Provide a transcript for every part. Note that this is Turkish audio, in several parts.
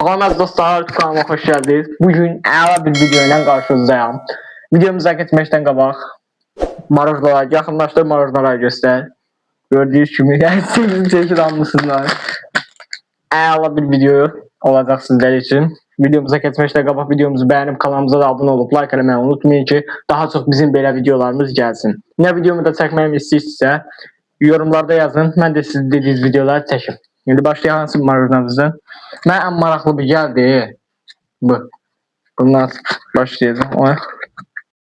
Salam dostlar, kanalıma hoş geldiniz. Bugün əla bir video ilə qarşınızdayım. Videomuza keçməzdən qabaq marojlara yaxınlaşdır, marojlara göstər. Gördüyünüz kimi sizin çəkir almışsınlar. Əla bir video olacaq sizlər üçün. Videomuza keçməzdən qabaq videomuzu bəyənib kanalımıza da abunə olub like eləməyi unutmayın ki, daha çox bizim belə videolarımız gəlsin. Nə videomu da çəkməyimi istəyirsinizsə yorumlarda yazın. Mən də sizin dediyiniz videoları çəkim. Şimdi başlayalım hansı marujlarımızdan. Mən ən maraqlı bir gəldi. Bu. Bundan başlayacağım.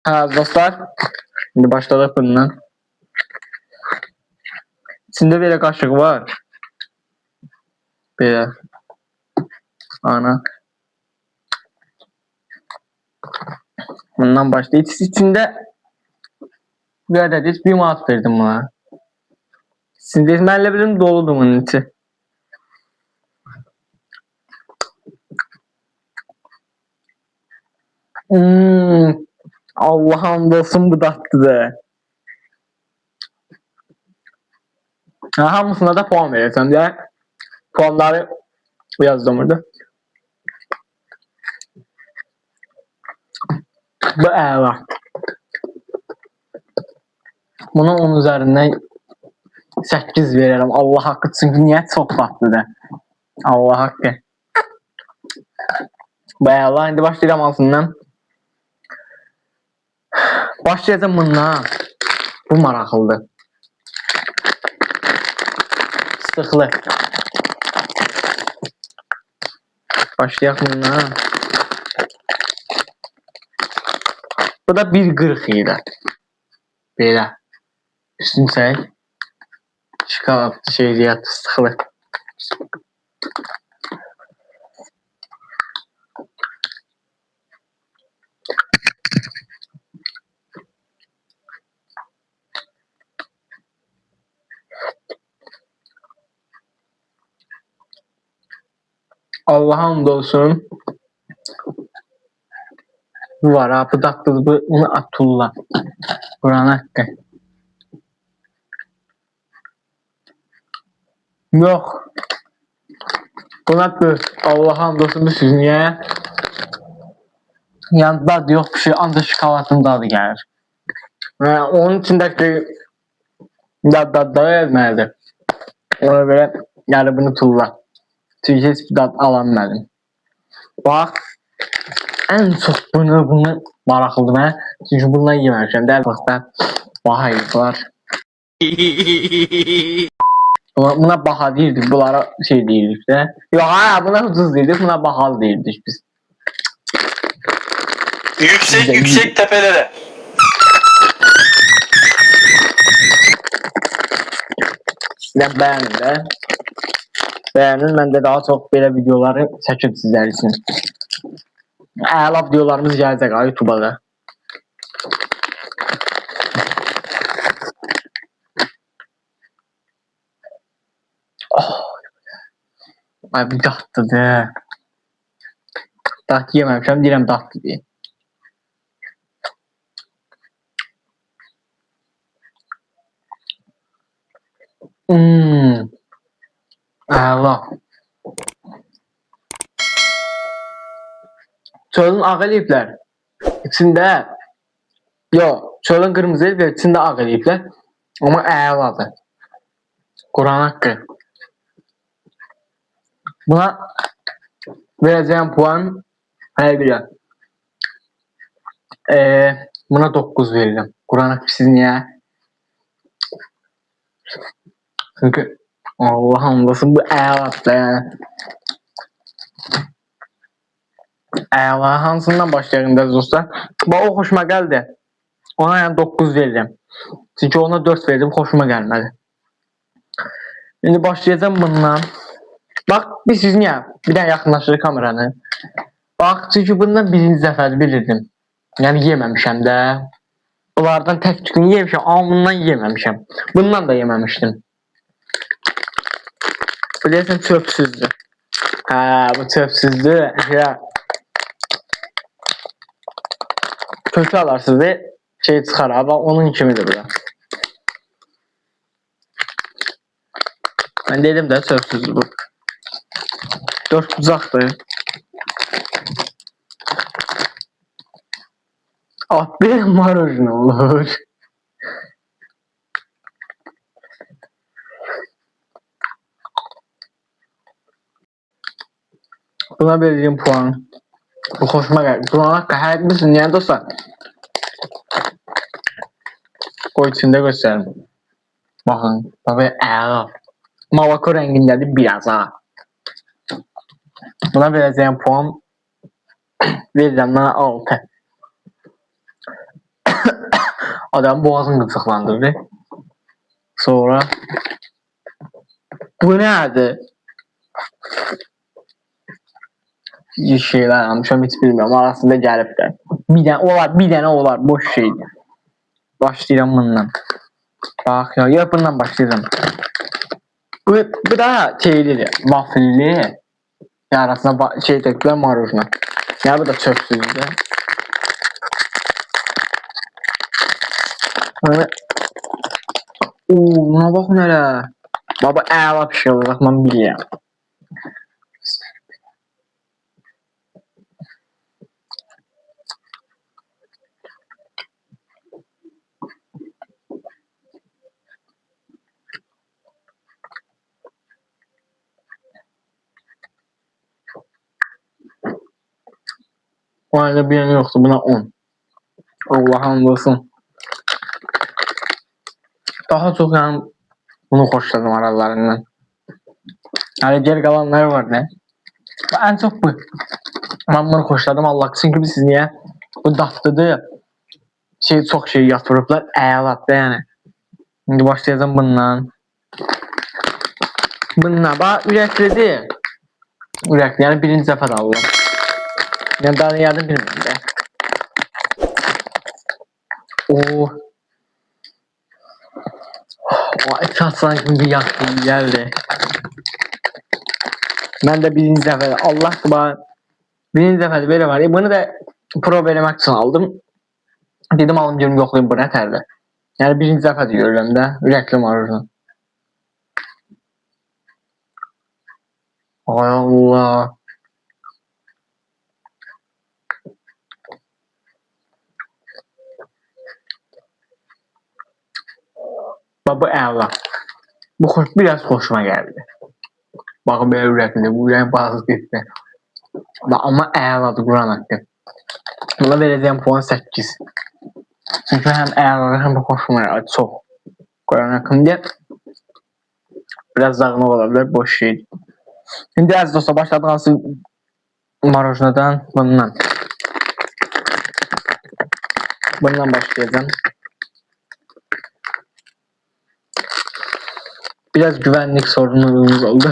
Ha dostlar. Şimdi başladık bundan. İçində belə qaşıq var. Belə. Ana. Bundan başlayıb. İçində bir adet 1 manat verdim buna. İçində mən elə bilim doludur bunun içi. Allah'ım dostum bu tatlıdır. Hamısına da puan vereceğim diye puanları yazdım burada. Bu əla. Buna 10 üzerinden 8 veririm. Allah hakkı, çünkü niye çok tatlıdır. Allah hakkı. Bu əla. İndi başlayacağım altından. Başlayacağım bundan. Bu maraqlıdır. Sıxlı. Başlayaq bundan. Bu da 1.40 idi. Belə. Üstün çək. Şokolad şeyliyat sıxlı. Allah'ım olsun. Bu var ha, bu tatlı, bunu Atullah. Kur'an hakkı. Yok. Buna bir Allah'ım olsun bu siz niye? Yani dadı yok bir şey, ancak şokoladın dadı gelir. Onun içindeki dadları ezmelidir. Ona göre yani bunu tulla. Çünkü hiçbir dad alanmadım. Bak. En çok bunu maraqlıdır mənə. Çünki bundan yeməmişəm. Dəl vaxtda baha yedilər. Buna baha deyirdik, bunlara şey deyirdik də. Yox, ha, buna ucuz deyirdik, buna bahalı deyirdik biz. Yüksek tepelere. Sizlər bəyənin də. Bəyənin, mən də daha çox belə videoları çəkib sizlər üçün. Əla videolarımız gələcək YouTube'a da. Ay bir tatlıdır. Tatlı yeməmişəm, deyirəm tatlı deyim. Əla. Çölün ağ eləyiblər. İçində çölün qırmızı eləyiblər, içində ağ eləyiblər. Amma əladır. Kur'an haqqı. Buna verəcəyim puan hər birə. Buna 9 verirəm. Kur'an haqqı siz niyə? Çünki Allah'ım olsun bu əladır yəni. Əla, hansından başlayalım da dostlar? Bax o xoşuma gəldi. Ona yəni 9 verirəm. Çünki ona 4 verdim, xoşuma gəlmədi. İndi başlayacağım bundan. Bax, biz siz niyə? Bir dənə yaxınlaşdırır kameranı. Bax, çünki bundan birinci dəfə bilirdim. Yəni yeməmişəm də. Bunlardan tək tükünü yemişəm, amma bundan yeməmişəm. Bundan da yeməmişdim. Bilirsən, çöpsüzdür. Hə, bu çöpsüzdür. Kökü alarsınız ve şey çıxar, ama onun kimidir bu da. Ben dedim de sözsüzdür bu. 4 bucaqdır. Atlı marojna olur. Buna vereceğim puan. Bu hoşuma geldi. Buna hayal misin yani dostlar? O içinde gösterelim. Bakın. Tabii əla. Malako rengindədir biraz ha. Buna vereceğim puan vereceğim bana 6. Adam boğazını gıcıqlandırdı. Sonra bu nerede? Şeyler almışam hiç bilmiyorum. Arasında gəlib də. Bir dənə olar. Boş şeydir. Başlayıram bundan. Bak ya bundan başlayacağım. Bu da şeylidir. Waffle'li. Arasına şey tekrar marujna. Ya bu da çöpsüzdü. Böyle buna bak nələ. Baba əla bir şey olacaq mən bilirəm. O halde bir yanı yoktu buna 10. Allah hamdolsun. Daha çok yani bunu hoşladım aralarından. Yani geri kalanlar var ne? En çok bu. Ben bunu hoşladım Allah çünkü siz niye? Bu daftıdı. Çok şey yatırıplar. Əladır yani. Şimdi başlayacağım bundan. Bundan bak ürəklidir. Ürəkli yani birinci dəfə də aldım. Yani daha ne yardım bilmirəm də. O esaslan gibi yaktım geldi. Ben de birinci dəfə Allah bana birinci dəfə belə var. Bunu da pro vermək üçün aldım. Dedim alım görüm yoxlayım bu nə tərdə. Yəni birinci dəfə görürəm də ürəkli marujna. Ay Allah. Bak bu əla. Bu biraz hoşuma geldi. Bakın böyle ürəkli. Bu ürəyin bazı getdi. Ama əladır Quran haqqı. Buna vereceğim puan 8. Çünkü hem əladır hem de hoşuma geldi. Çok. Quran haqqında biraz dağınıq olabilir. Boş şey. Şimdi az dostlar başladık nasıl marujnadan bundan. Bundan başlayacağım. Biraz güvenlik sorunlarımız oldu.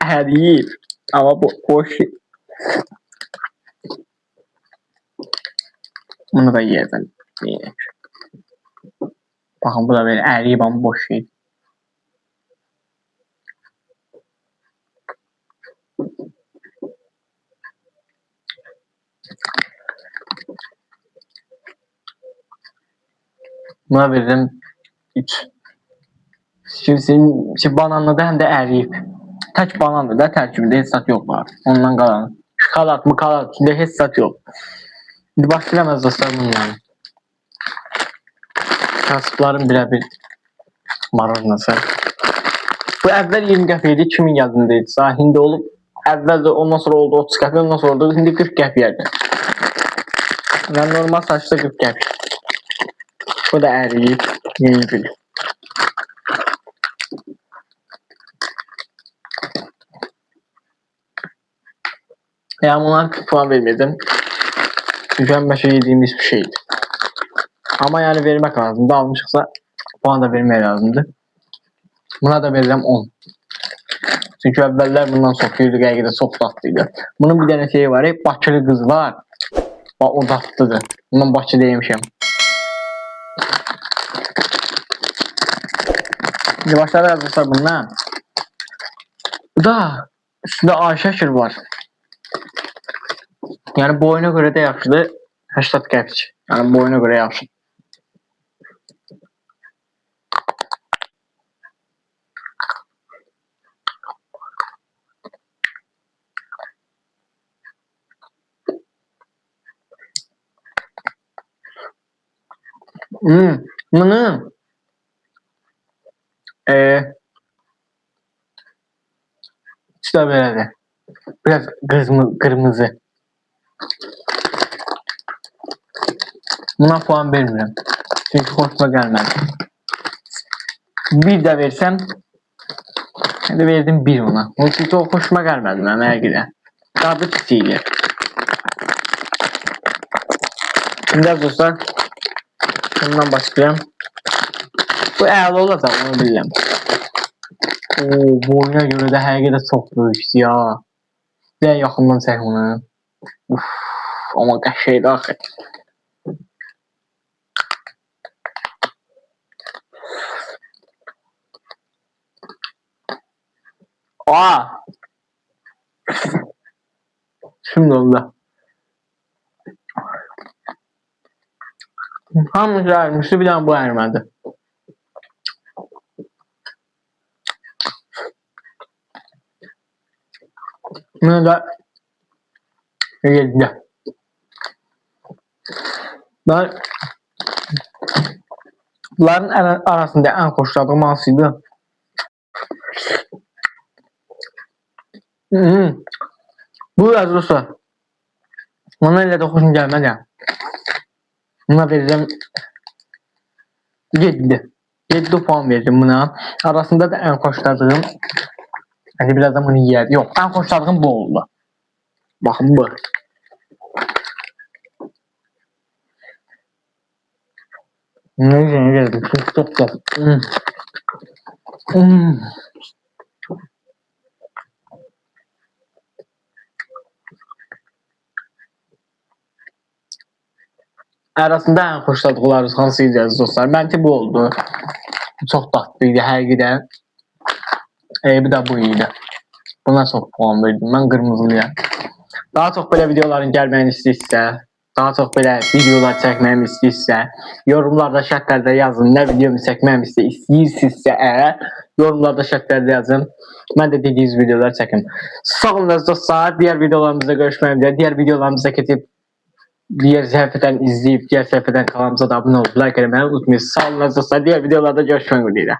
Her iyi ama boş. Bunu da yiyeceğim. Bakın bu da böyle eriyip ama boş şey. Buna veririm 3. Şimdi bananlı da hem de eriyip. Tək bananlı da tərkibində heç zat yox var. Ondan qalan. Şokolad mı kalat içində heç zat yox. Şimdi başlayamaz dostlar bundan. Kasıpların birebir marujnası. Bu əvvəl 20 qəpiydi, 2000 yazındaydı. Hindi olub. Əvvəl də ondan sonra oldu 30 qəpiy, ondan sonra oldu. Şimdi 40 qəpiyədir. Yani normal saçda 40 qəpiy. Bu da eriyip yeni. Yani buna puan vermedim. Çünkü en başa yediğimiz bir şeydi. Ama yani vermek lazımdı. Almışıksa puan da vermeye lazımdı. Buna da vereceğim 10. Çünkü evveller bundan sokuyordu. Gerçekten çok tatlıydı. Bunun bir tane şeyi var. Hep Bakılı kız var. Bak o tatlıdır. Bundan Bakı değilmişim. Şimdi başladı arkadaşlar bundan. Bu da üstünde Ayşəkir var. Yani boyuna göre de yaxşıdır. 80 qəpik. Yani boyuna göre yaxşı. Bunu işte böyle biraz kırmızı. Buna puan vermiyorum. Çünkü hoşuma gelmedi. Bir de versem hadi verdim bir ona. O çünkü o hoşuma gelmedi ben belki. Tadı pisiydi. Şimdi dostlar bundan başlayalım. Bu əla olacaq onu bilirəm. Boyuna göre de her yerde çok böyük ya. Ben yaxından çək onu. Uf, ama qəşəngdir axı. Aa! Şimdi oldu. Hamısı ayrılmıştı, bir tane bu ayrılmadı. Bunu da yedi. Ben bunların arasında en hoşladığım hansıydı? Bu yazısı. Ona ile de hoşum gelmedi ya. Buna vereceğim 7. 7 puan verdim buna. Arasında da en hoşladığım hani birazdan bunu yer. Yok, en hoşladığım bu oldu. Bakın bu. Ne geldi? Çok çok. Arasında en hoşladıklarınız hansıydı aziz dostlar? Bence bu oldu. Çok tatlıydı her giden. Bir de bu iyiydi. Buna çok puan verdim. Ben kırmızılıya. Daha çok böyle videoların gelmeni istəyirsə, daha çok böyle videolar çəkməyimi istəyirsə, yorumlarda şərtlərdə yazın. Ne videomu çəkməyimi istəyirsinizsə eğer yorumlarda şərtlərdə yazın. Ben de dediğiniz videolar çəkim. Sağ olun dostlar. Diğer videolarımızda görüşmək üzere. Diğer videolarımıza keçib diğer sayfadan izleyip diğer sayfadan kanalımıza da abone olup like etmeyi unutmayın. Sağ olun dostlar. Diğer videolarda görüşmek üzere.